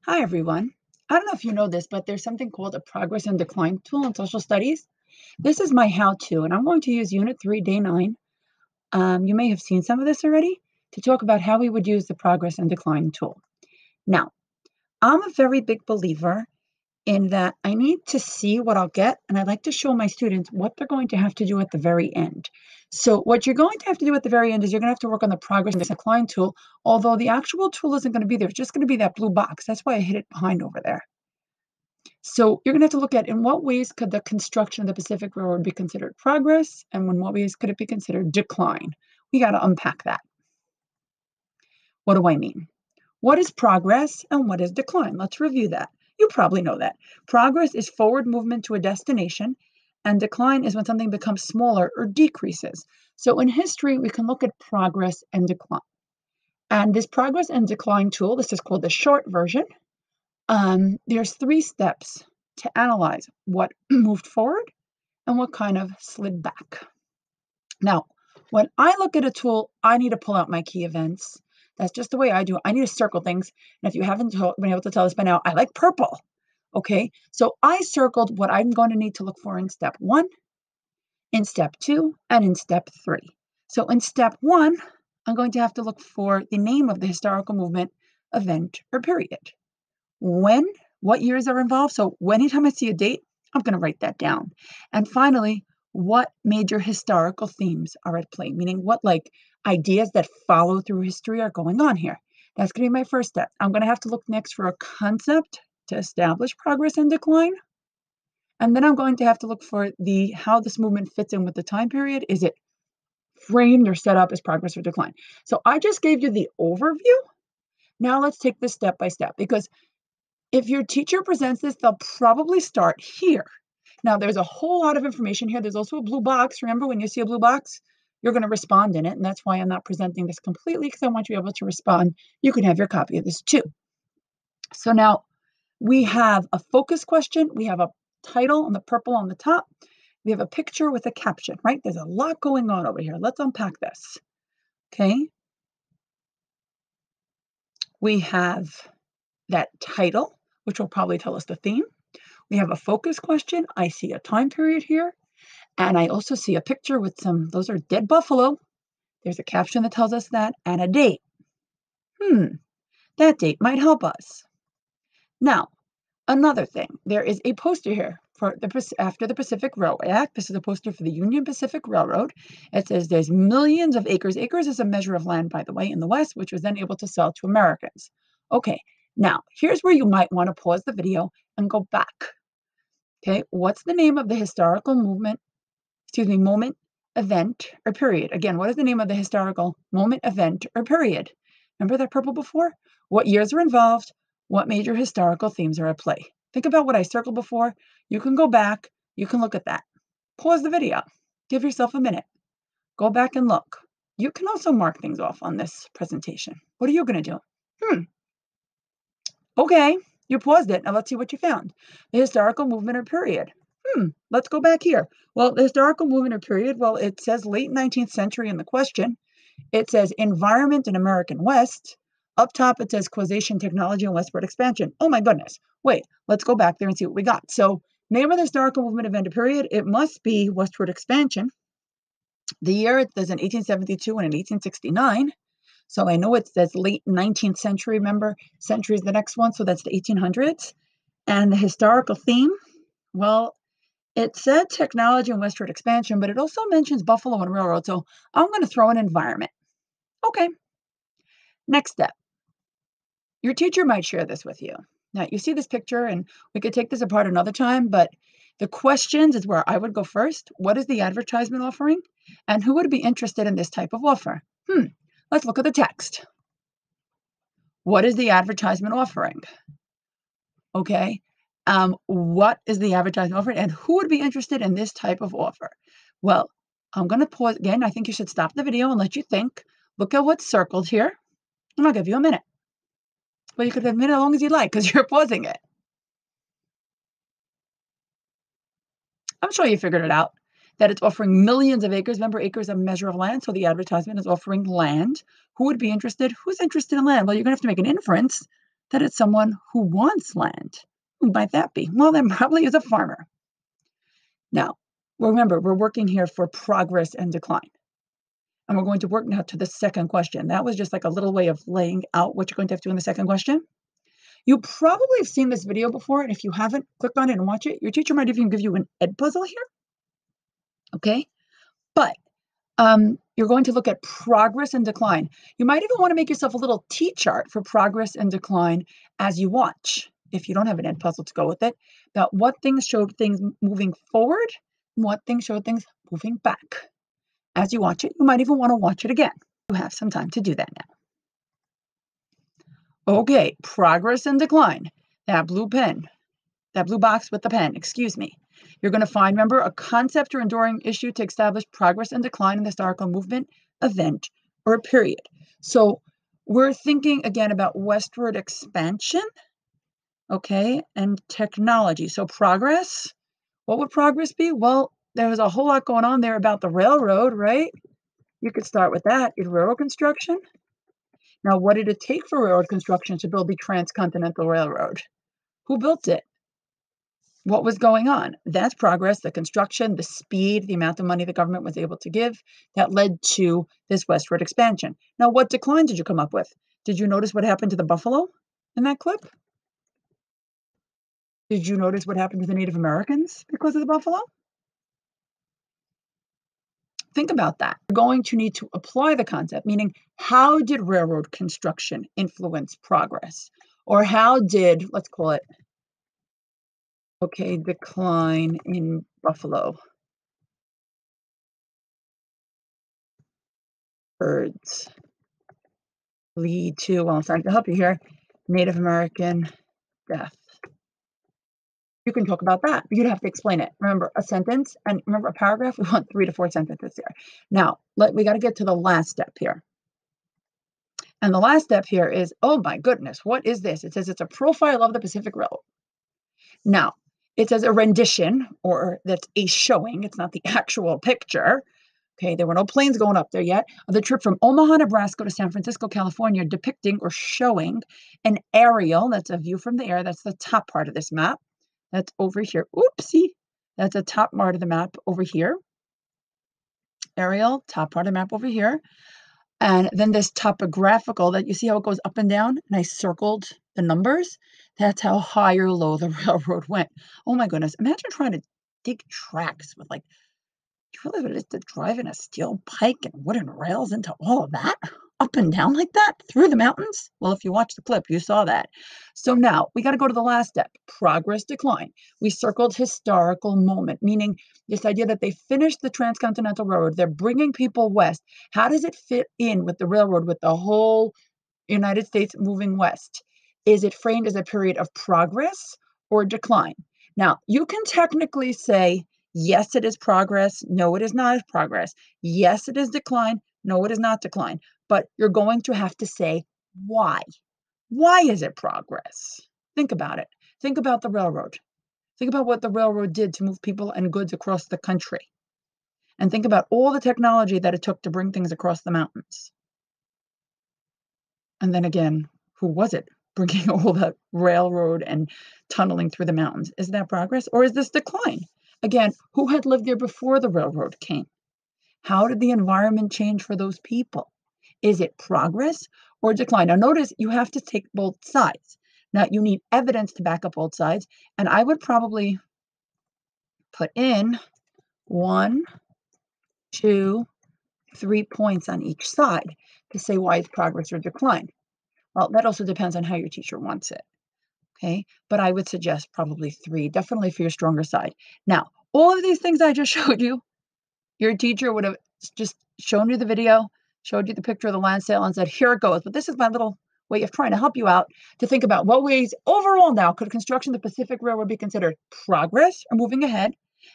Hi, everyone. I don't know if you know this, but there's something called a progress and decline tool in social studies. This is my how-to, and I'm going to use Unit 3, Day 9. You may have seen some of this already, to talk about how we would use the progress and decline tool. Now, I'm a very big believer in that I need to see what I'll get, and I like to show my students what they're going to have to do at the very end. So what you're going to have to do at the very end is you're going to have to work on the progress and decline tool, although the actual tool isn't going to be there. It's just going to be that blue box. That's why I hid it behind over there. So you're going to have to look at in what ways could the construction of the Pacific Railroad be considered progress, and in what ways could it be considered decline? We got to unpack that. What do I mean? What is progress and what is decline? Let's review that. You probably know that. Progress is forward movement to a destination, and decline is when something becomes smaller or decreases. So in history, we can look at progress and decline. And this progress and decline tool, this is called the short version. There's 3 steps to analyze what moved forward and what kind of slid back. Now, when I look at a tool, I need to pull out my key events. That's just the way I do it. I need to circle things. And if you haven't been able to tell this by now, I like purple. Okay, so I circled what I'm going to need to look for in step 1, in step 2, and in step 3. So in step 1, I'm going to have to look for the name of the historical movement, event, or period. When, what years are involved. So anytime I see a date, I'm going to write that down. And finally, what major historical themes are at play, meaning what ideas that follow through history are going on here. That's going to be my first step. I'm going to have to look next for a concept to establish progress and decline. And then I'm going to have to look for how this movement fits in with the time period. Is it framed or set up as progress or decline? So I just gave you the overview. Now let's take this step by step, because if your teacher presents this, they'll probably start here. Now, there's a whole lot of information here. There's also a blue box. Remember, when you see a blue box, you're going to respond in it. And that's why I'm not presenting this completely, because I want you to be able to respond. You can have your copy of this too. So now we have a focus question. We have a title on the purple on the top. We have a picture with a caption, right? There's a lot going on over here. Let's unpack this. Okay. We have that title, which will probably tell us the theme. We have a focus question. I see a time period here. And I also see a picture with those are dead buffalo. There's a caption that tells us that, and a date. That date might help us. Now, another thing, there is a poster here after the Pacific Railway Act. This is a poster for the Union Pacific Railroad. It says there's millions of acres. Acres is a measure of land, by the way, in the West, which was then able to sell to Americans. Okay, now here's where you might want to pause the video and go back. Okay, what's the name of the historical moment, event, or period? Again, what is the name of the historical moment, event, or period? Remember that purple before? What years are involved? What major historical themes are at play? Think about what I circled before. You can go back. You can look at that. Pause the video. Give yourself a minute. Go back and look. You can also mark things off on this presentation. What are you going to do? Okay, you paused it. Now let's see what you found. The historical movement or period. Let's go back here. Well, the historical movement or period, well, it says late 19th century in the question. It says environment in American West. Up top, it says causation, technology, and westward expansion. Oh my goodness. Wait, let's go back there and see what we got. So name of the historical movement event or period, it must be westward expansion. The year, it says in 1872 and in 1869. So I know it says late 19th century. Remember, century is the next one, so that's the 1800s. And the historical theme, well, it said technology and westward expansion, but it also mentions buffalo and railroad. So I'm going to throw an environment. Okay. Next step. Your teacher might share this with you. Now, you see this picture, and we could take this apart another time, but the questions is where I would go first. What is the advertisement offering? And who would be interested in this type of offer? Let's look at the text. What is the advertisement offering? Okay. What is the advertisement offering, and who would be interested in this type of offer? Well, I'm going to pause again. I think you should stop the video and let you think. Look at what's circled here, and I'll give you a minute. Well, you could have a minute as long as you like, because you're pausing it. I'm sure you figured it out, that it's offering millions of acres. Remember, acres are a measure of land, so the advertisement is offering land. Who would be interested? Who's interested in land? Well, you're going to have to make an inference. that it's someone who wants land. Who might that be? Well, then probably is a farmer. Now, remember, we're working here for progress and decline. And we're going to work now to the second question. That was just like a little way of laying out what you're going to have to do in the second question. You probably have seen this video before, and if you haven't, click on it and watch it. Your teacher might even give you an ed puzzle here, okay? But you're going to look at progress and decline. You might even want to make yourself a little T-chart for progress and decline as you watch, if you don't have an ed puzzle to go with it, about what things showed things moving forward and what things showed things moving back. As you watch it, you might even want to watch it again. You have some time to do that now. Okay, progress and decline. That blue pen, that blue box with the pen, excuse me. You're going to find, remember, a concept or enduring issue to establish progress and decline in the historical movement, event, or a period. So we're thinking again about westward expansion, okay, and technology. So progress, what would progress be? Well, there was a whole lot going on there about the railroad, right? You could start with that. Is railroad construction? Now, what did it take for railroad construction to build the Transcontinental Railroad? Who built it? What was going on? That's progress, the construction, the speed, the amount of money the government was able to give that led to this westward expansion. Now, what decline did you come up with? Did you notice what happened to the buffalo in that clip? Did you notice what happened to the Native Americans because of the buffalo? Think about that. You're going to need to apply the concept, meaning how did railroad construction influence progress? Or how did, let's call it, okay, decline in buffalo herds lead to, well, I'm starting to help you here, Native American death. You can talk about that, but you'd have to explain it. Remember, a sentence, and remember, a paragraph, we want 3 to 4 sentences here. Now, we got to get to the last step here. And the last step here is, oh my goodness, what is this? It says it's a profile of the Pacific Railroad. Now, it says a rendition, or that's a showing. It's not the actual picture. Okay, there were no planes going up there yet. Of the trip from Omaha, Nebraska to San Francisco, California, depicting or showing an aerial. That's a view from the air. That's the top part of this map. That's over here. Oopsie. That's the top part of the map over here. Aerial, top part of the map over here. And then this topographical, that you see how it goes up and down? And I circled the numbers. That's how high or low the railroad went. Oh my goodness. Imagine trying to dig tracks with like, do you realize what it is to drive in a steel pike and wooden rails into all of that? Up and down like that? Through the mountains? Well, if you watch the clip, you saw that. So now we got to go to the last step, progress, decline. We circled historical moment, meaning this idea that they finished the Transcontinental Railroad. They're bringing people west. How does it fit in with the railroad, with the whole United States moving west? Is it framed as a period of progress or decline? Now, you can technically say, yes, it is progress. No, it is not progress. Yes, it is decline. No, it is not decline. But you're going to have to say why. Why is it progress? Think about it. Think about the railroad. Think about what the railroad did to move people and goods across the country. And think about all the technology that it took to bring things across the mountains. And then again, who was it bringing all the railroad and tunneling through the mountains? Is that progress or is this decline? Again, who had lived there before the railroad came? How did the environment change for those people? Is it progress or decline? Now, notice you have to take both sides. Now, you need evidence to back up both sides. And I would probably put in 1, 2, 3 points on each side to say why it's progress or decline. Well, that also depends on how your teacher wants it. Okay, but I would suggest probably 3, definitely for your stronger side. Now, all of these things I just showed you, your teacher would have just shown you the video, showed you the picture of the land sale and said, here it goes. But this is my little way of trying to help you out to think about what ways overall now could construction of the Pacific Railroad be considered progress or moving ahead,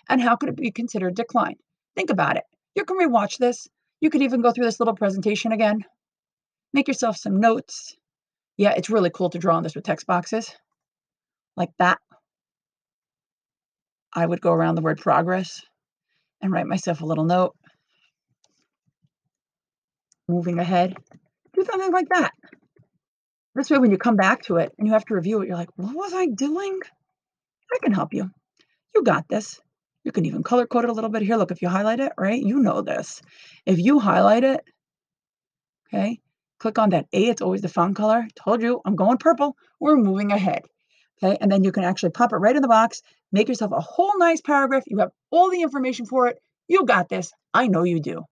and how could it be considered decline? Think about it. You can rewatch this. You could even go through this little presentation again. Make yourself some notes. Yeah, it's really cool to draw on this with text boxes like that. I would go around the word progress and write myself a little note. Moving ahead. Do something like that. This way, when you come back to it and you have to review it, you're like, what was I doing? I can help you. You got this. You can even color code it a little bit here. Look, if you highlight it, right, you know this. If you highlight it, okay, click on that A. It's always the font color. Told you, I'm going purple. We're moving ahead. Okay, and then you can actually pop it right in the box, make yourself a whole nice paragraph. You have all the information for it. You got this. I know you do.